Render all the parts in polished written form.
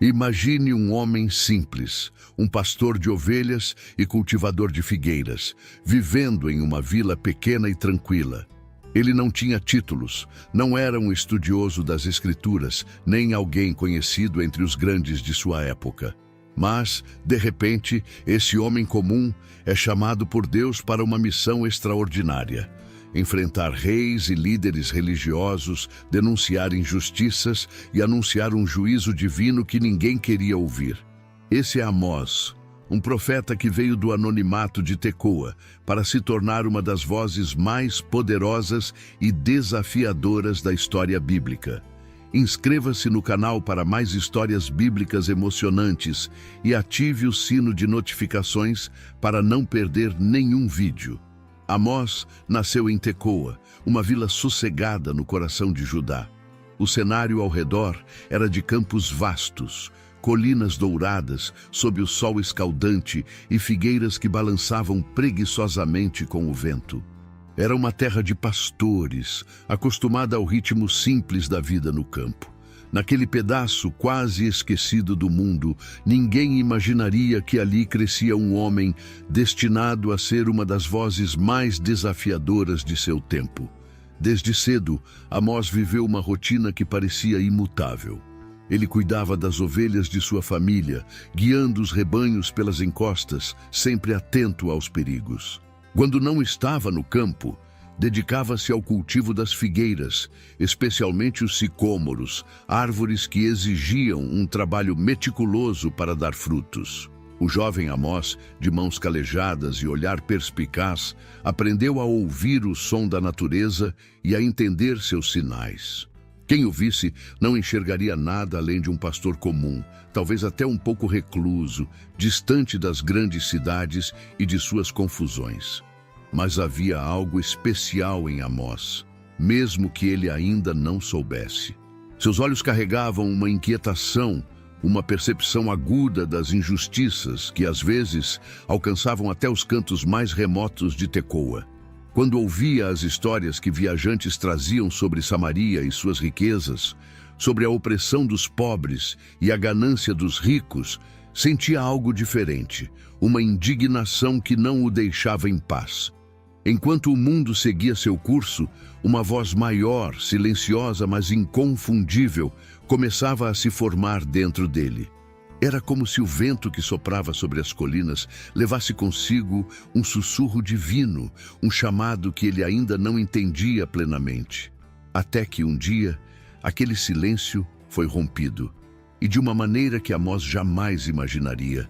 Imagine um homem simples, um pastor de ovelhas e cultivador de figueiras, vivendo em uma vila pequena e tranquila. Ele não tinha títulos, não era um estudioso das Escrituras, nem alguém conhecido entre os grandes de sua época. Mas, de repente, esse homem comum é chamado por Deus para uma missão extraordinária: enfrentar reis e líderes religiosos, denunciar injustiças e anunciar um juízo divino que ninguém queria ouvir. Esse é Amós, um profeta que veio do anonimato de Tecoa para se tornar uma das vozes mais poderosas e desafiadoras da história bíblica. Inscreva-se no canal para mais histórias bíblicas emocionantes e ative o sino de notificações para não perder nenhum vídeo. Amós nasceu em Tecoa, uma vila sossegada no coração de Judá. O cenário ao redor era de campos vastos, colinas douradas sob o sol escaldante e figueiras que balançavam preguiçosamente com o vento. Era uma terra de pastores, acostumada ao ritmo simples da vida no campo. Naquele pedaço quase esquecido do mundo, ninguém imaginaria que ali crescia um homem destinado a ser uma das vozes mais desafiadoras de seu tempo. Desde cedo, Amós viveu uma rotina que parecia imutável. Ele cuidava das ovelhas de sua família, guiando os rebanhos pelas encostas, sempre atento aos perigos. Quando não estava no campo, dedicava-se ao cultivo das figueiras, especialmente os sicômoros, árvores que exigiam um trabalho meticuloso para dar frutos. O jovem Amós, de mãos calejadas e olhar perspicaz, aprendeu a ouvir o som da natureza e a entender seus sinais. Quem o visse não enxergaria nada além de um pastor comum, talvez até um pouco recluso, distante das grandes cidades e de suas confusões. Mas havia algo especial em Amós, mesmo que ele ainda não soubesse. Seus olhos carregavam uma inquietação, uma percepção aguda das injustiças que, às vezes, alcançavam até os cantos mais remotos de Tecoa. Quando ouvia as histórias que viajantes traziam sobre Samaria e suas riquezas, sobre a opressão dos pobres e a ganância dos ricos, sentia algo diferente, uma indignação que não o deixava em paz. Enquanto o mundo seguia seu curso, uma voz maior, silenciosa, mas inconfundível, começava a se formar dentro dele. Era como se o vento que soprava sobre as colinas levasse consigo um sussurro divino, um chamado que ele ainda não entendia plenamente. Até que um dia, aquele silêncio foi rompido, e de uma maneira que Amós jamais imaginaria.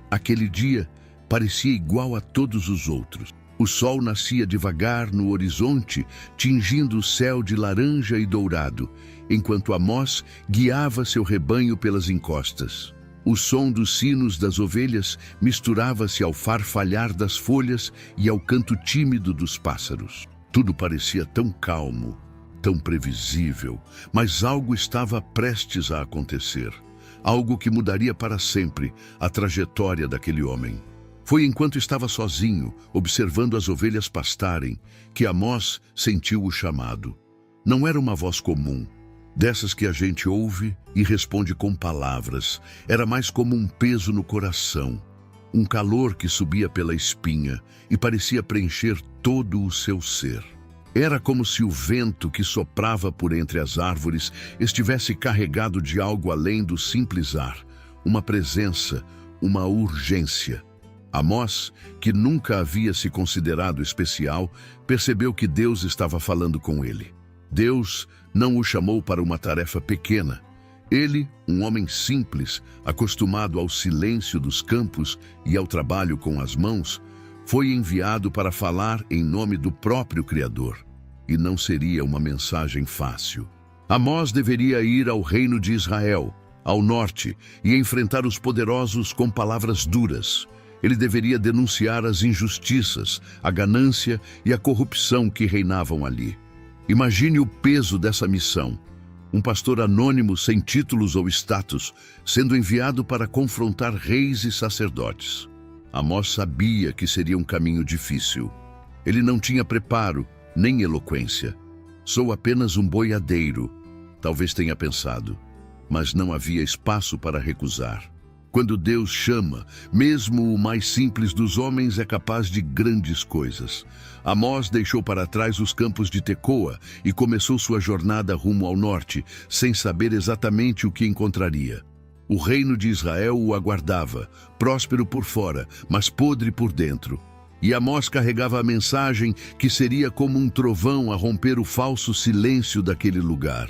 Aquele dia parecia igual a todos os outros. O sol nascia devagar no horizonte, tingindo o céu de laranja e dourado, enquanto Amós guiava seu rebanho pelas encostas. O som dos sinos das ovelhas misturava-se ao farfalhar das folhas e ao canto tímido dos pássaros. Tudo parecia tão calmo, tão previsível, mas algo estava prestes a acontecer. Algo que mudaria para sempre a trajetória daquele homem. Foi enquanto estava sozinho, observando as ovelhas pastarem, que Amós sentiu o chamado. Não era uma voz comum, dessas que a gente ouve e responde com palavras. Era mais como um peso no coração, um calor que subia pela espinha e parecia preencher todo o seu ser. Era como se o vento que soprava por entre as árvores estivesse carregado de algo além do simples ar, uma presença, uma urgência. Amós, que nunca havia se considerado especial, percebeu que Deus estava falando com ele. Deus não o chamou para uma tarefa pequena. Ele, um homem simples, acostumado ao silêncio dos campos e ao trabalho com as mãos, foi enviado para falar em nome do próprio Criador. E não seria uma mensagem fácil. Amós deveria ir ao reino de Israel, ao norte, e enfrentar os poderosos com palavras duras. Ele deveria denunciar as injustiças, a ganância e a corrupção que reinavam ali. Imagine o peso dessa missão. Um pastor anônimo sem títulos ou status, sendo enviado para confrontar reis e sacerdotes. Amós sabia que seria um caminho difícil. Ele não tinha preparo, nem eloquência. Sou apenas um boiadeiro, talvez tenha pensado. mas não havia espaço para recusar. Quando Deus chama, mesmo o mais simples dos homens é capaz de grandes coisas. Amós deixou para trás os campos de Tecoa e começou sua jornada rumo ao norte, sem saber exatamente o que encontraria. O reino de Israel o aguardava, próspero por fora, mas podre por dentro. E Amós carregava a mensagem que seria como um trovão a romper o falso silêncio daquele lugar.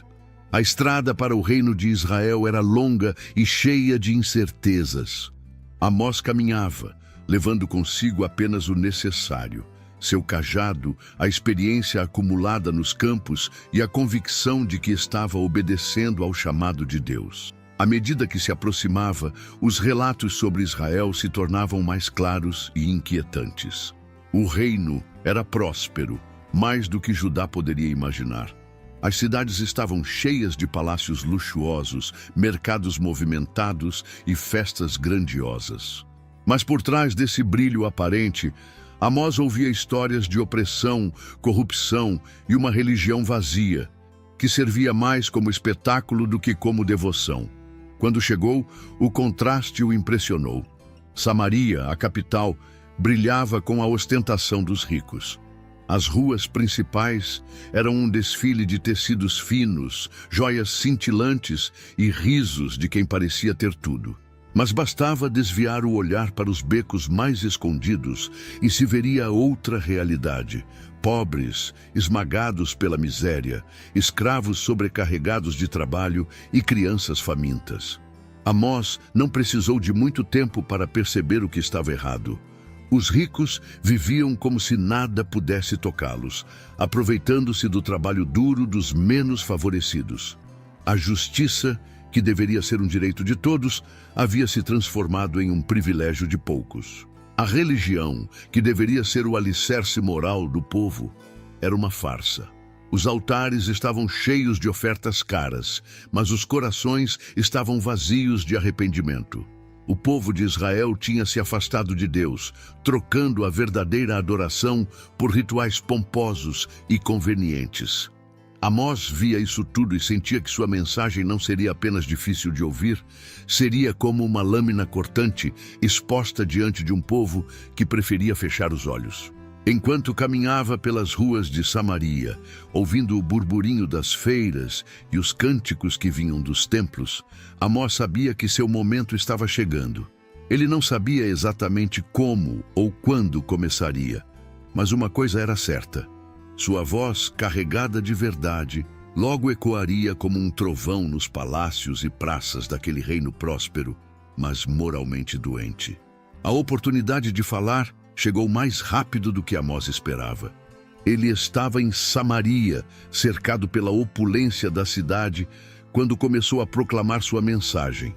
A estrada para o reino de Israel era longa e cheia de incertezas. Amós caminhava, levando consigo apenas o necessário: seu cajado, a experiência acumulada nos campos e a convicção de que estava obedecendo ao chamado de Deus. À medida que se aproximava, os relatos sobre Israel se tornavam mais claros e inquietantes. O reino era próspero, mais do que Judá poderia imaginar. As cidades estavam cheias de palácios luxuosos, mercados movimentados e festas grandiosas. Mas por trás desse brilho aparente, Amós ouvia histórias de opressão, corrupção e uma religião vazia, que servia mais como espetáculo do que como devoção. Quando chegou, o contraste o impressionou. Samaria, a capital, brilhava com a ostentação dos ricos. As ruas principais eram um desfile de tecidos finos, joias cintilantes e risos de quem parecia ter tudo. Mas bastava desviar o olhar para os becos mais escondidos e se veria outra realidade. Pobres, esmagados pela miséria, escravos sobrecarregados de trabalho e crianças famintas. Amós não precisou de muito tempo para perceber o que estava errado. Os ricos viviam como se nada pudesse tocá-los, aproveitando-se do trabalho duro dos menos favorecidos. A justiça, que deveria ser um direito de todos, havia se transformado em um privilégio de poucos. A religião, que deveria ser o alicerce moral do povo, era uma farsa. Os altares estavam cheios de ofertas caras, mas os corações estavam vazios de arrependimento. O povo de Israel tinha se afastado de Deus, trocando a verdadeira adoração por rituais pomposos e convenientes. Amós via isso tudo e sentia que sua mensagem não seria apenas difícil de ouvir, seria como uma lâmina cortante exposta diante de um povo que preferia fechar os olhos. Enquanto caminhava pelas ruas de Samaria, ouvindo o burburinho das feiras e os cânticos que vinham dos templos, Amós sabia que seu momento estava chegando. Ele não sabia exatamente como ou quando começaria, mas uma coisa era certa: sua voz, carregada de verdade, logo ecoaria como um trovão nos palácios e praças daquele reino próspero, mas moralmente doente. A oportunidade de falar chegou mais rápido do que Amós esperava. Ele estava em Samaria, cercado pela opulência da cidade, quando começou a proclamar sua mensagem.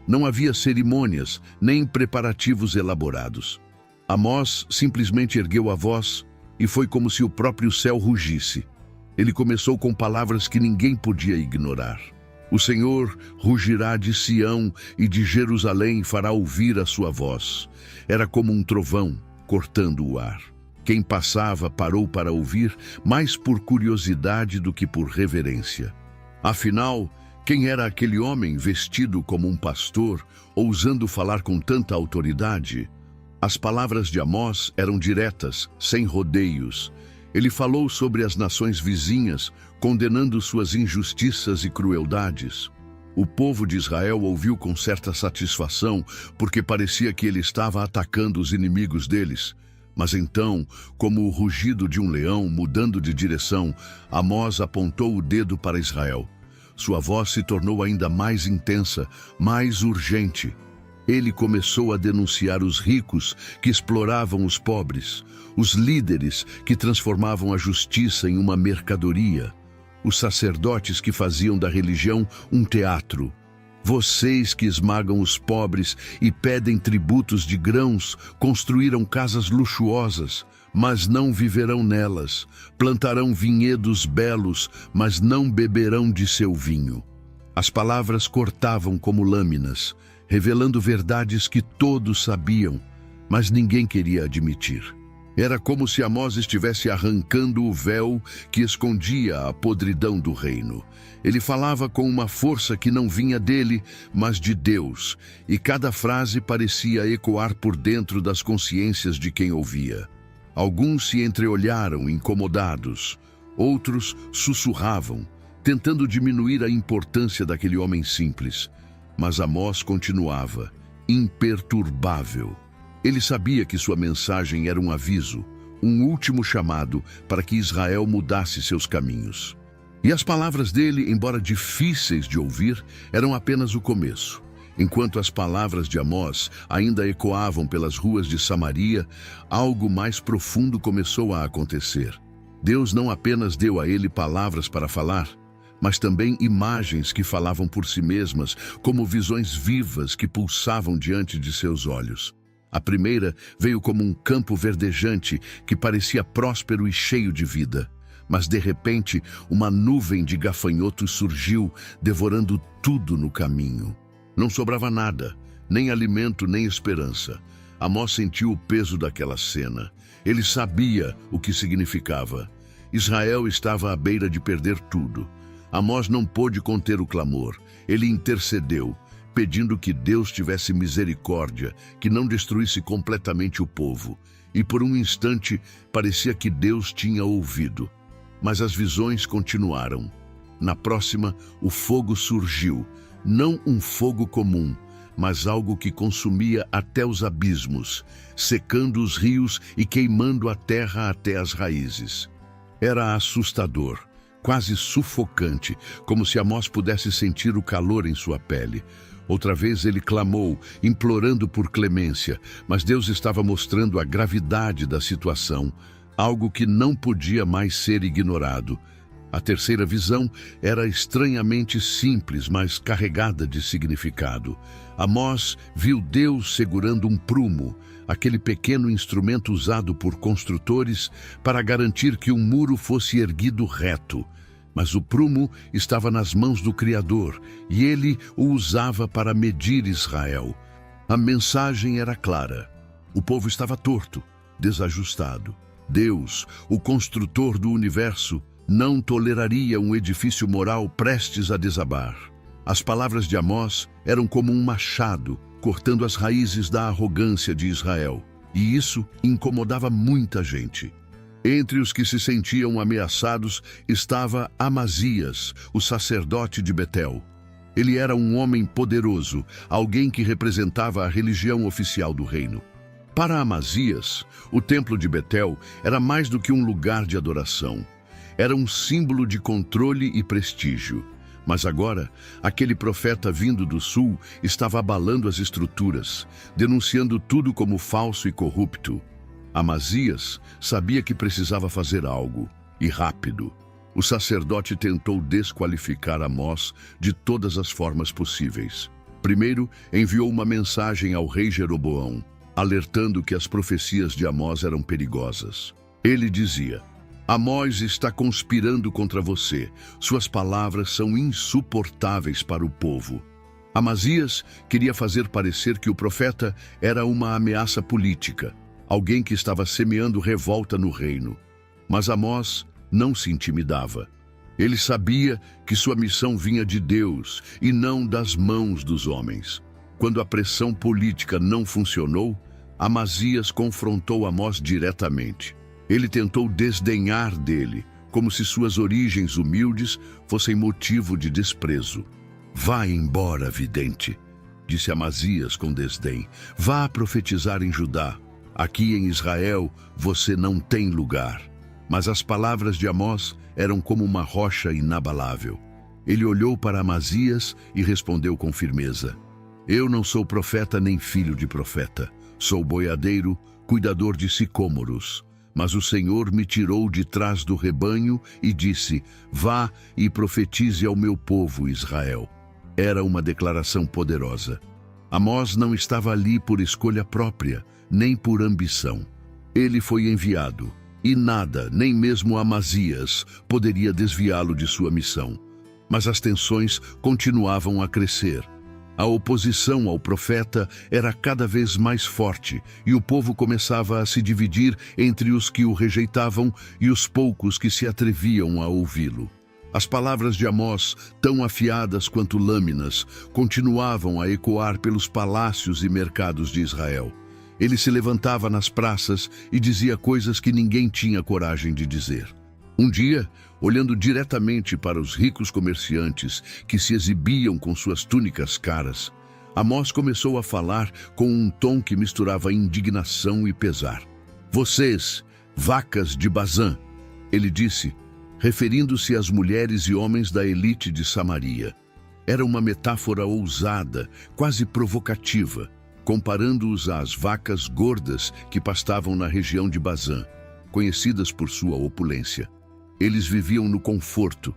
Não havia cerimônias, nem preparativos elaborados. Amós simplesmente ergueu a voz e foi como se o próprio céu rugisse. Ele começou com palavras que ninguém podia ignorar. O Senhor rugirá de Sião e de Jerusalém fará ouvir a sua voz. Era como um trovão cortando o ar. Quem passava parou para ouvir, mais por curiosidade do que por reverência. Afinal, quem era aquele homem vestido como um pastor, ousando falar com tanta autoridade? As palavras de Amós eram diretas, sem rodeios. Ele falou sobre as nações vizinhas, condenando suas injustiças e crueldades. O povo de Israel ouviu com certa satisfação, porque parecia que ele estava atacando os inimigos deles. Mas então, como o rugido de um leão mudando de direção, Amós apontou o dedo para Israel. Sua voz se tornou ainda mais intensa, mais urgente. Ele começou a denunciar os ricos que exploravam os pobres, os líderes que transformavam a justiça em uma mercadoria, os sacerdotes que faziam da religião um teatro. Vocês que esmagam os pobres e pedem tributos de grãos, construíram casas luxuosas, mas não viverão nelas. Plantarão vinhedos belos, mas não beberão de seu vinho. As palavras cortavam como lâminas, revelando verdades que todos sabiam, mas ninguém queria admitir. Era como se Amós estivesse arrancando o véu que escondia a podridão do reino. Ele falava com uma força que não vinha dele, mas de Deus, e cada frase parecia ecoar por dentro das consciências de quem ouvia. Alguns se entreolharam, incomodados. Outros sussurravam, tentando diminuir a importância daquele homem simples. Mas Amós continuava, imperturbável. Ele sabia que sua mensagem era um aviso, um último chamado para que Israel mudasse seus caminhos. E as palavras dele, embora difíceis de ouvir, eram apenas o começo. Enquanto as palavras de Amós ainda ecoavam pelas ruas de Samaria, algo mais profundo começou a acontecer. Deus não apenas deu a ele palavras para falar, mas também imagens que falavam por si mesmas, como visões vivas que pulsavam diante de seus olhos. A primeira veio como um campo verdejante que parecia próspero e cheio de vida. Mas, de repente, uma nuvem de gafanhotos surgiu, devorando tudo no caminho. Não sobrava nada, nem alimento, nem esperança. Amós sentiu o peso daquela cena. Ele sabia o que significava. Israel estava à beira de perder tudo. Amós não pôde conter o clamor. Ele intercedeu, pedindo que Deus tivesse misericórdia, que não destruísse completamente o povo. E por um instante parecia que Deus tinha ouvido. Mas as visões continuaram. Na próxima, o fogo surgiu, não um fogo comum, mas algo que consumia até os abismos, secando os rios e queimando a terra até as raízes. Era assustador, quase sufocante, como se Amós pudesse sentir o calor em sua pele. Outra vez ele clamou, implorando por clemência, mas Deus estava mostrando a gravidade da situação, algo que não podia mais ser ignorado. A terceira visão era estranhamente simples, mas carregada de significado. Amós viu Deus segurando um prumo, aquele pequeno instrumento usado por construtores para garantir que um muro fosse erguido reto. Mas o prumo estava nas mãos do Criador, e ele o usava para medir Israel. A mensagem era clara. O povo estava torto, desajustado. Deus, o construtor do universo, não toleraria um edifício moral prestes a desabar. As palavras de Amós eram como um machado, cortando as raízes da arrogância de Israel. E isso incomodava muita gente. Entre os que se sentiam ameaçados estava Amazias, o sacerdote de Betel. Ele era um homem poderoso, alguém que representava a religião oficial do reino. Para Amazias, o templo de Betel era mais do que um lugar de adoração. Era um símbolo de controle e prestígio. Mas agora, aquele profeta vindo do sul estava abalando as estruturas, denunciando tudo como falso e corrupto. Amazias sabia que precisava fazer algo, e rápido. O sacerdote tentou desqualificar Amós de todas as formas possíveis. Primeiro, enviou uma mensagem ao rei Jeroboão, alertando que as profecias de Amós eram perigosas. Ele dizia: Amós está conspirando contra você. Suas palavras são insuportáveis para o povo. Amazias queria fazer parecer que o profeta era uma ameaça política, alguém que estava semeando revolta no reino. Mas Amós não se intimidava. Ele sabia que sua missão vinha de Deus e não das mãos dos homens. Quando a pressão política não funcionou, Amazias confrontou Amós diretamente. Ele tentou desdenhar dele, como se suas origens humildes fossem motivo de desprezo. Vá embora, vidente, disse Amazias com desdém. Vá profetizar em Judá. Aqui em Israel você não tem lugar. Mas as palavras de Amós eram como uma rocha inabalável. Ele olhou para Amazias e respondeu com firmeza: Eu não sou profeta nem filho de profeta. Sou boiadeiro, cuidador de sicômoros. Mas o Senhor me tirou de trás do rebanho e disse: Vá e profetize ao meu povo Israel. Era uma declaração poderosa. Amós não estava ali por escolha própria, nem por ambição. Ele foi enviado, e nada, nem mesmo Amazias, poderia desviá-lo de sua missão. Mas as tensões continuavam a crescer. A oposição ao profeta era cada vez mais forte e o povo começava a se dividir entre os que o rejeitavam e os poucos que se atreviam a ouvi-lo. As palavras de Amós, tão afiadas quanto lâminas, continuavam a ecoar pelos palácios e mercados de Israel. Ele se levantava nas praças e dizia coisas que ninguém tinha coragem de dizer. Um dia, olhando diretamente para os ricos comerciantes que se exibiam com suas túnicas caras, Amós começou a falar com um tom que misturava indignação e pesar. "Vocês, vacas de Bazã", ele disse, referindo-se às mulheres e homens da elite de Samaria. Era uma metáfora ousada, quase provocativa, comparando-os às vacas gordas que pastavam na região de Bazã, conhecidas por sua opulência. Eles viviam no conforto,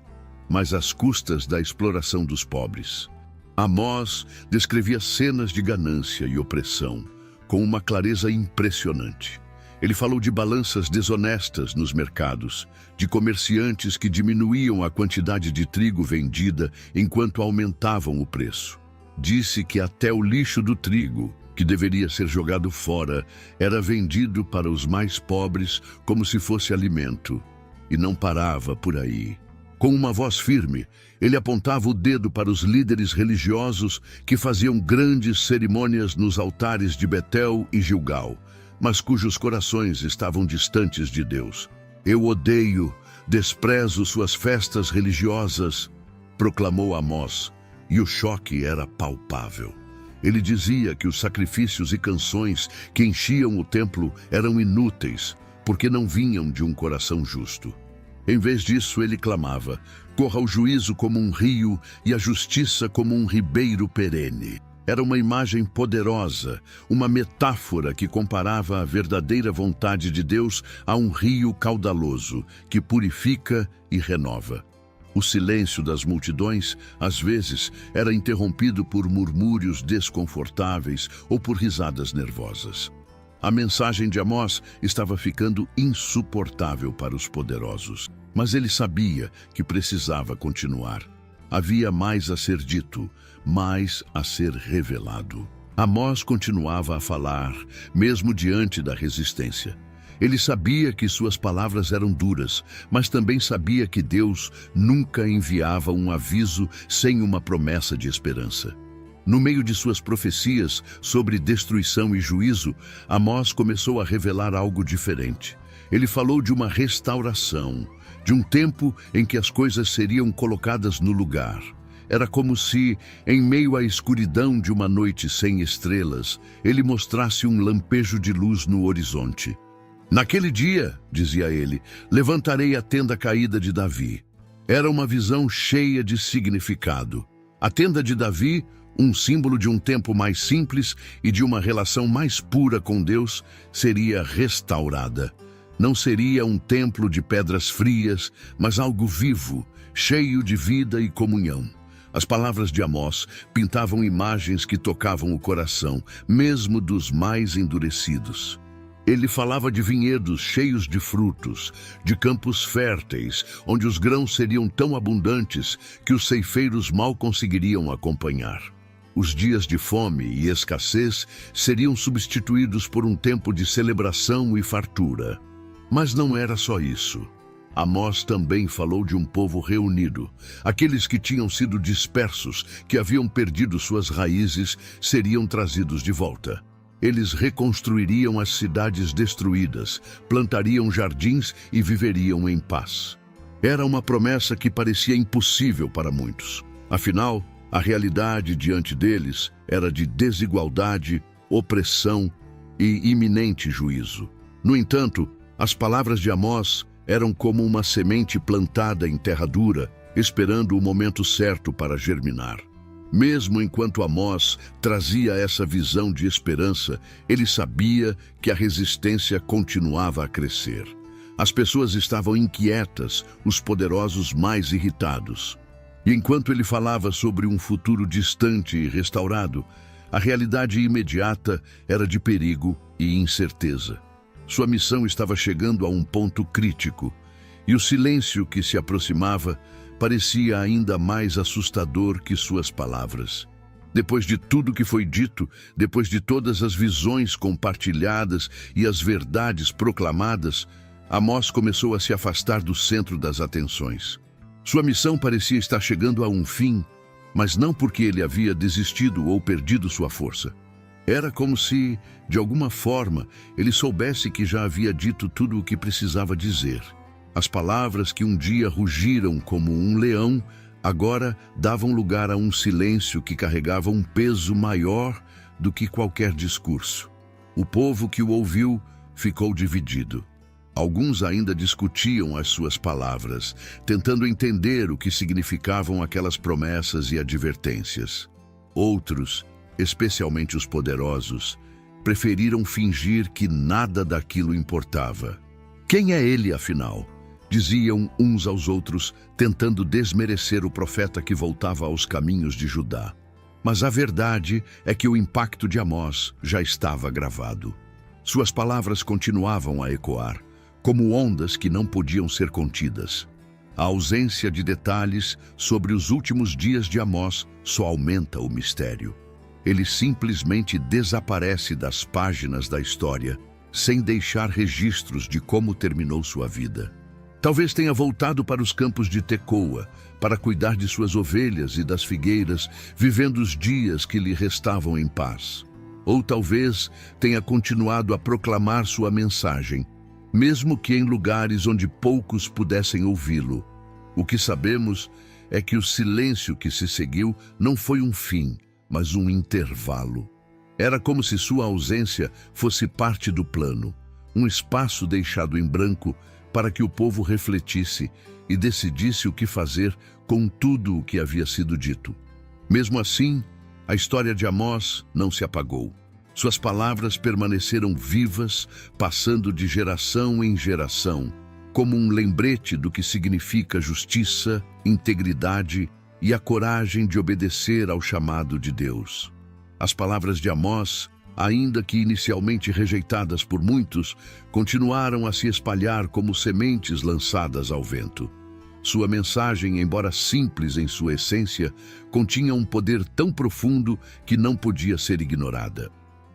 mas às custas da exploração dos pobres. Amós descrevia cenas de ganância e opressão com uma clareza impressionante. Ele falou de balanças desonestas nos mercados, de comerciantes que diminuíam a quantidade de trigo vendida enquanto aumentavam o preço. Disse que até o lixo do trigo, que deveria ser jogado fora, era vendido para os mais pobres como se fosse alimento. E não parava por aí. Com uma voz firme, ele apontava o dedo para os líderes religiosos que faziam grandes cerimônias nos altares de Betel e Gilgal, mas cujos corações estavam distantes de Deus. "Eu odeio, desprezo suas festas religiosas", proclamou Amós, e o choque era palpável. Ele dizia que os sacrifícios e canções que enchiam o templo eram inúteis, porque não vinham de um coração justo. Em vez disso, ele clamava: "Corra o juízo como um rio e a justiça como um ribeiro perene." Era uma imagem poderosa, uma metáfora que comparava a verdadeira vontade de Deus a um rio caudaloso, que purifica e renova. O silêncio das multidões, às vezes, era interrompido por murmúrios desconfortáveis ou por risadas nervosas. A mensagem de Amós estava ficando insuportável para os poderosos, mas ele sabia que precisava continuar. Havia mais a ser dito, mais a ser revelado. Amós continuava a falar, mesmo diante da resistência. Ele sabia que suas palavras eram duras, mas também sabia que Deus nunca enviava um aviso sem uma promessa de esperança. No meio de suas profecias sobre destruição e juízo, Amós começou a revelar algo diferente. Ele falou de uma restauração, de um tempo em que as coisas seriam colocadas no lugar. Era como se, em meio à escuridão de uma noite sem estrelas, ele mostrasse um lampejo de luz no horizonte. "Naquele dia", dizia ele, "levantarei a tenda caída de Davi." Era uma visão cheia de significado. A tenda de Davi, um símbolo de um tempo mais simples e de uma relação mais pura com Deus, seria restaurada. Não seria um templo de pedras frias, mas algo vivo, cheio de vida e comunhão. As palavras de Amós pintavam imagens que tocavam o coração, mesmo dos mais endurecidos. Ele falava de vinhedos cheios de frutos, de campos férteis, onde os grãos seriam tão abundantes que os ceifeiros mal conseguiriam acompanhar. Os dias de fome e escassez seriam substituídos por um tempo de celebração e fartura. Mas não era só isso. Amós também falou de um povo reunido. Aqueles que tinham sido dispersos, que haviam perdido suas raízes, seriam trazidos de volta. Eles reconstruiriam as cidades destruídas, plantariam jardins e viveriam em paz. Era uma promessa que parecia impossível para muitos. Afinal, a realidade diante deles era de desigualdade, opressão e iminente juízo. No entanto, as palavras de Amós eram como uma semente plantada em terra dura, esperando o momento certo para germinar. Mesmo enquanto Amós trazia essa visão de esperança, ele sabia que a resistência continuava a crescer. As pessoas estavam inquietas, os poderosos mais irritados. E enquanto ele falava sobre um futuro distante e restaurado, a realidade imediata era de perigo e incerteza. Sua missão estava chegando a um ponto crítico, e o silêncio que se aproximava parecia ainda mais assustador que suas palavras. Depois de tudo que foi dito, depois de todas as visões compartilhadas e as verdades proclamadas, Amós começou a se afastar do centro das atenções. Sua missão parecia estar chegando a um fim, mas não porque ele havia desistido ou perdido sua força. Era como se, de alguma forma, ele soubesse que já havia dito tudo o que precisava dizer. As palavras que um dia rugiram como um leão, agora davam lugar a um silêncio que carregava um peso maior do que qualquer discurso. O povo que o ouviu ficou dividido. Alguns ainda discutiam as suas palavras, tentando entender o que significavam aquelas promessas e advertências. Outros, especialmente os poderosos, preferiram fingir que nada daquilo importava. Quem é ele, afinal? Diziam uns aos outros, tentando desmerecer o profeta que voltava aos caminhos de Judá. Mas a verdade é que o impacto de Amós já estava gravado. Suas palavras continuavam a ecoar, como ondas que não podiam ser contidas. A ausência de detalhes sobre os últimos dias de Amós só aumenta o mistério. Ele simplesmente desaparece das páginas da história, sem deixar registros de como terminou sua vida. Talvez tenha voltado para os campos de Tecoa, para cuidar de suas ovelhas e das figueiras, vivendo os dias que lhe restavam em paz. Ou talvez tenha continuado a proclamar sua mensagem, mesmo que em lugares onde poucos pudessem ouvi-lo. O que sabemos é que o silêncio que se seguiu não foi um fim, mas um intervalo. Era como se sua ausência fosse parte do plano, um espaço deixado em branco para que o povo refletisse e decidisse o que fazer com tudo o que havia sido dito. Mesmo assim, a história de Amós não se apagou. Suas palavras permaneceram vivas, passando de geração em geração, como um lembrete do que significa justiça, integridade e a coragem de obedecer ao chamado de Deus. As palavras de Amós, ainda que inicialmente rejeitadas por muitos, continuaram a se espalhar como sementes lançadas ao vento. Sua mensagem, embora simples em sua essência, continha um poder tão profundo que não podia ser ignorada.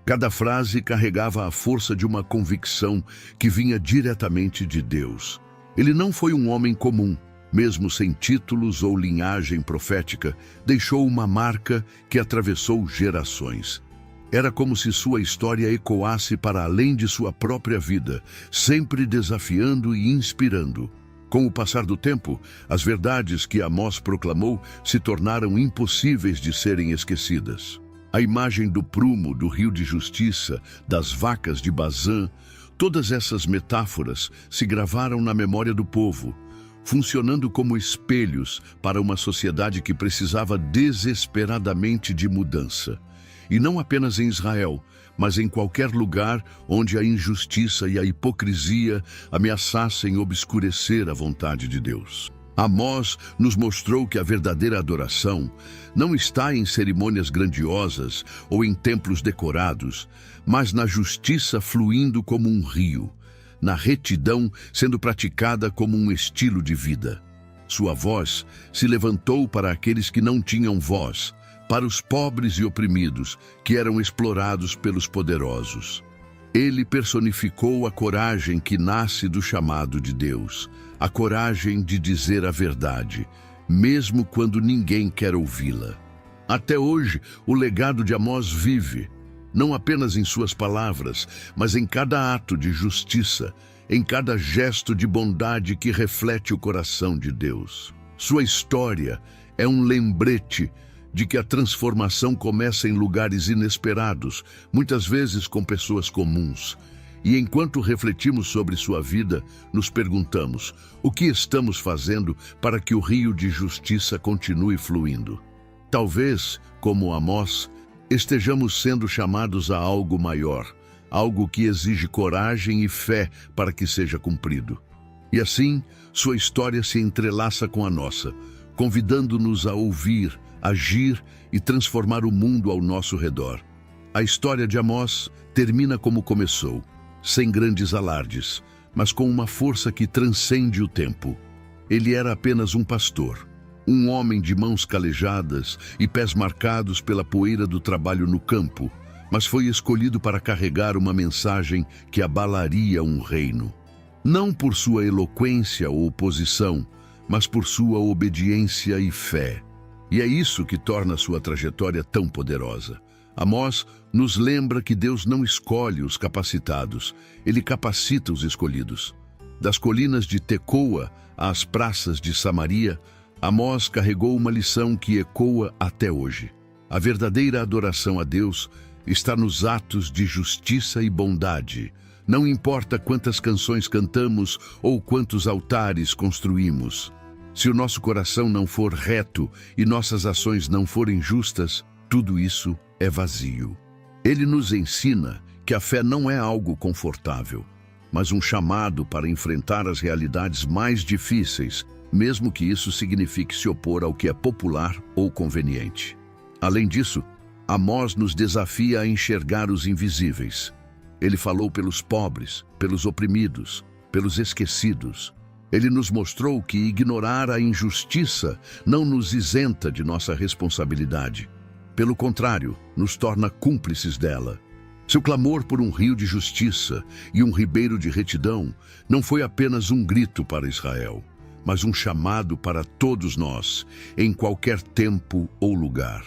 Cada frase carregava a força de uma convicção que vinha diretamente de Deus. Ele não foi um homem comum. Mesmo sem títulos ou linhagem profética, deixou uma marca que atravessou gerações. Era como se sua história ecoasse para além de sua própria vida, sempre desafiando e inspirando. Com o passar do tempo, as verdades que Amós proclamou se tornaram impossíveis de serem esquecidas. A imagem do prumo, do rio de justiça, das vacas de Bazã, todas essas metáforas se gravaram na memória do povo, funcionando como espelhos para uma sociedade que precisava desesperadamente de mudança. E não apenas em Israel, mas em qualquer lugar onde a injustiça e a hipocrisia ameaçassem obscurecer a vontade de Deus. Amós nos mostrou que a verdadeira adoração não está em cerimônias grandiosas ou em templos decorados, mas na justiça fluindo como um rio, na retidão sendo praticada como um estilo de vida. Sua voz se levantou para aqueles que não tinham voz, para os pobres e oprimidos, que eram explorados pelos poderosos. Ele personificou a coragem que nasce do chamado de Deus, a coragem de dizer a verdade, mesmo quando ninguém quer ouvi-la. Até hoje, o legado de Amós vive, não apenas em suas palavras, mas em cada ato de justiça, em cada gesto de bondade que reflete o coração de Deus. Sua história é um lembrete de que a transformação começa em lugares inesperados, muitas vezes com pessoas comuns. E enquanto refletimos sobre sua vida, nos perguntamos: o que estamos fazendo para que o rio de justiça continue fluindo? Talvez, como Amós, estejamos sendo chamados a algo maior, algo que exige coragem e fé para que seja cumprido. E assim, sua história se entrelaça com a nossa, convidando-nos a ouvir, agir e transformar o mundo ao nosso redor. A história de Amós termina como começou, sem grandes alardes, mas com uma força que transcende o tempo. Ele era apenas um pastor, um homem de mãos calejadas e pés marcados pela poeira do trabalho no campo, mas foi escolhido para carregar uma mensagem que abalaria um reino. Não por sua eloquência ou posição, mas por sua obediência e fé. E é isso que torna sua trajetória tão poderosa. Amós nos lembra que Deus não escolhe os capacitados, Ele capacita os escolhidos. Das colinas de Tecoa às praças de Samaria, Amós carregou uma lição que ecoa até hoje. A verdadeira adoração a Deus está nos atos de justiça e bondade. Não importa quantas canções cantamos ou quantos altares construímos. Se o nosso coração não for reto e nossas ações não forem justas, tudo isso é vazio. Ele nos ensina que a fé não é algo confortável, mas um chamado para enfrentar as realidades mais difíceis, mesmo que isso signifique se opor ao que é popular ou conveniente. Além disso, Amós nos desafia a enxergar os invisíveis. Ele falou pelos pobres, pelos oprimidos, pelos esquecidos. Ele nos mostrou que ignorar a injustiça não nos isenta de nossa responsabilidade. Pelo contrário, nos torna cúmplices dela. Seu clamor por um rio de justiça e um ribeiro de retidão não foi apenas um grito para Israel, mas um chamado para todos nós, em qualquer tempo ou lugar.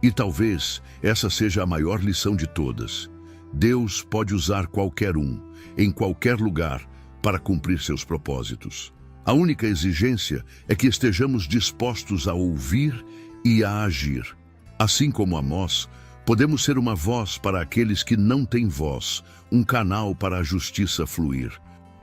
E talvez essa seja a maior lição de todas. Deus pode usar qualquer um, em qualquer lugar, para cumprir seus propósitos. A única exigência é que estejamos dispostos a ouvir e a agir. Assim como Amós, podemos ser uma voz para aqueles que não têm voz, um canal para a justiça fluir.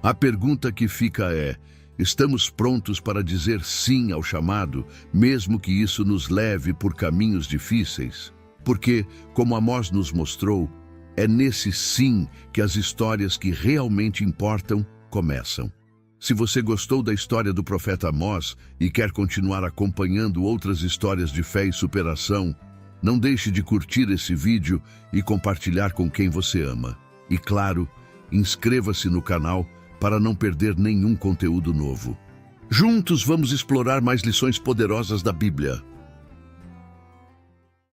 A pergunta que fica é: estamos prontos para dizer sim ao chamado, mesmo que isso nos leve por caminhos difíceis? Porque, como Amós nos mostrou, é nesse sim que as histórias que realmente importam começam. Se você gostou da história do profeta Amós e quer continuar acompanhando outras histórias de fé e superação, não deixe de curtir esse vídeo e compartilhar com quem você ama. E claro, inscreva-se no canal para não perder nenhum conteúdo novo. Juntos vamos explorar mais lições poderosas da Bíblia.